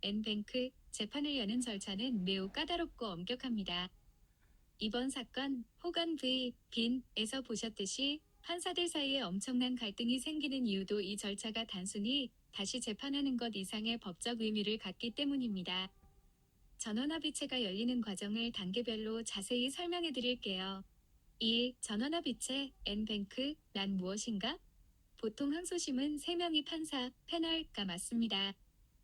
N뱅크 재판을 여는 절차는 매우 까다롭고 엄격합니다. 이번 사건 호간 v. 빈에서 보셨듯이 판사들 사이에 엄청난 갈등이 생기는 이유도 이 절차가 단순히 다시 재판하는 것 이상의 법적 의미를 갖기 때문입니다. 전원합의체가 열리는 과정을 단계별로 자세히 설명해 드릴게요. 1. 전원합의체 N뱅크란 무엇인가? 보통 항소심은 3명이 판사, 패널가 맞습니다.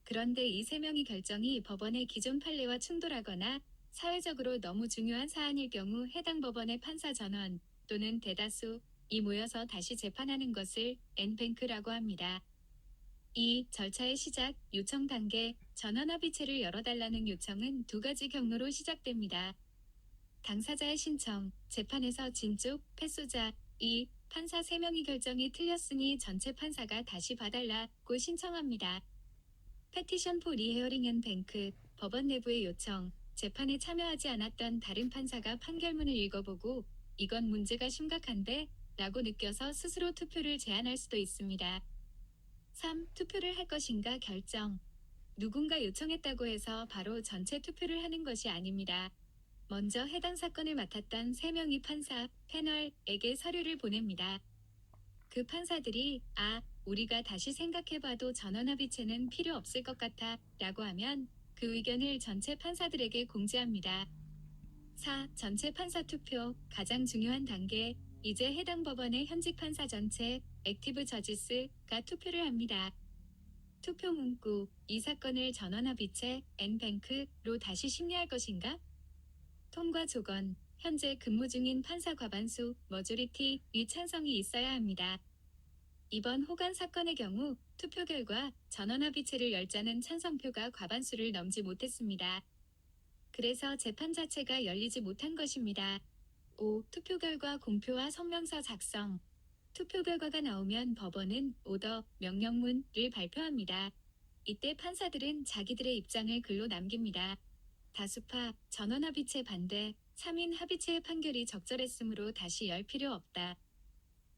그런데 이 3명의 결정이 법원의 기존 판례와 충돌하거나 사회적으로 너무 중요한 사안일 경우 해당 법원의 판사 전원 또는 대다수이 모여서 다시 재판하는 것을 N뱅크라고 합니다. 2. 절차의 시작, 요청 단계, 전원합의체를 열어달라는 요청은 2가지 경로로 시작됩니다. 당사자의 신청, 재판에서 진쪽, 패소자. 2. 판사 3명의 결정이 틀렸으니 전체 판사가 다시 봐달라고 신청합니다. 페티션 포 리헤어링 앤 뱅크, 법원 내부의 요청, 재판에 참여하지 않았던 다른 판사가 판결문을 읽어보고 이건 문제가 심각한데? 라고 느껴서 스스로 투표를 제안할 수도 있습니다. 3. 투표를 할 것인가 결정. 누군가 요청했다고 해서 바로 전체 투표를 하는 것이 아닙니다. 먼저 해당 사건을 맡았던 3명의 판사, 패널에게 서류를 보냅니다. 그 판사들이 우리가 다시 생각해봐도 전원합의체는 필요 없을 것 같아 라고 하면 그 의견을 전체 판사들에게 공지합니다. 4. 전체 판사 투표, 가장 중요한 단계. 이제 해당 법원의 현직 판사 전체, 액티브 저지스가 투표를 합니다. 투표 문구, 이 사건을 전원합의체 N뱅크로 다시 심리할 것인가? 통과 조건, 현재 근무 중인 판사 과반수, 머조리티의 찬성이 있어야 합니다. 이번 호간 사건의 경우 투표 결과 전원합의체를 열자는 찬성표가 과반수를 넘지 못했습니다. 그래서 재판 자체가 열리지 못한 것입니다. 5. 투표 결과 공표와 성명서 작성. 투표 결과가 나오면 법원은 오더, 명령문을 발표합니다. 이때 판사들은 자기들의 입장을 글로 남깁니다. 다수파, 전원합의체 반대, 3인 합의체의 판결이 적절했으므로 다시 열 필요 없다.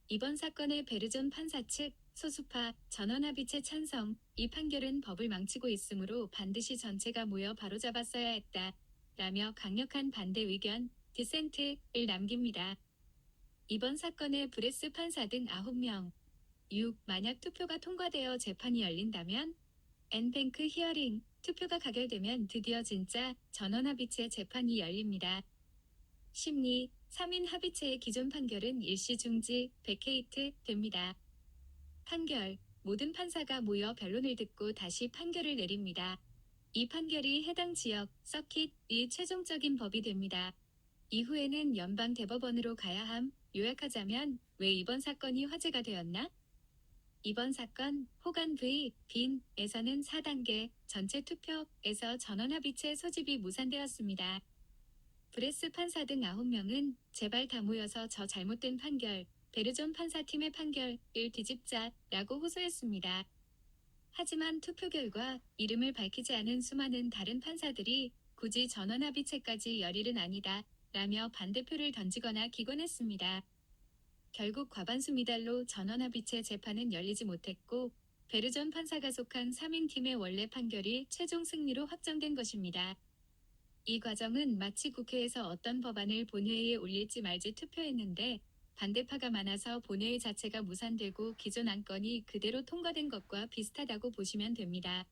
이번 사건의 베르존 판사 측, 소수파, 전원합의체 찬성, 이 판결은 법을 망치고 있으므로 반드시 전체가 모여 바로잡았어야 했다. 라며 강력한 반대 의견, 디센트를 남깁니다. 이번 사건의 브레스 판사 등 9명. 6. 만약 투표가 통과되어 재판이 열린다면 N뱅크 히어링, 투표가 가결되면 드디어 진짜 전원합의체 재판이 열립니다. 심리, 3인 합의체의 기존 판결은 일시 중지, 베케이트 됩니다. 판결, 모든 판사가 모여 변론을 듣고 다시 판결을 내립니다. 이 판결이 해당 지역, 서킷이 최종적인 법이 됩니다. 이후에는 연방 대법원으로 가야 함. 요약하자면 왜 이번 사건이 화제가 되었나? 이번 사건 호간 v. 빈에서는 4단계 전체 투표에서 전원합의체 소집이 무산되었습니다. 브레스 판사 등 9명은 제발 다 모여서 저 잘못된 판결, 베르존 판사팀의 판결을 뒤집자라고 호소했습니다. 하지만 투표 결과 이름을 밝히지 않은 수많은 다른 판사들이 굳이 전원합의체까지 열 일은 아니다 라며 반대표를 던지거나 기권했습니다. 결국 과반수 미달로 전원합의체 재판은 열리지 못했고 베르존 판사가 속한 3인 팀의 원래 판결이 최종 승리로 확정된 것입니다. 이 과정은 마치 국회에서 어떤 법안을 본회의에 올릴지 말지 투표했는데 반대파가 많아서 본회의 자체가 무산되고 기존 안건이 그대로 통과된 것과 비슷하다고 보시면 됩니다.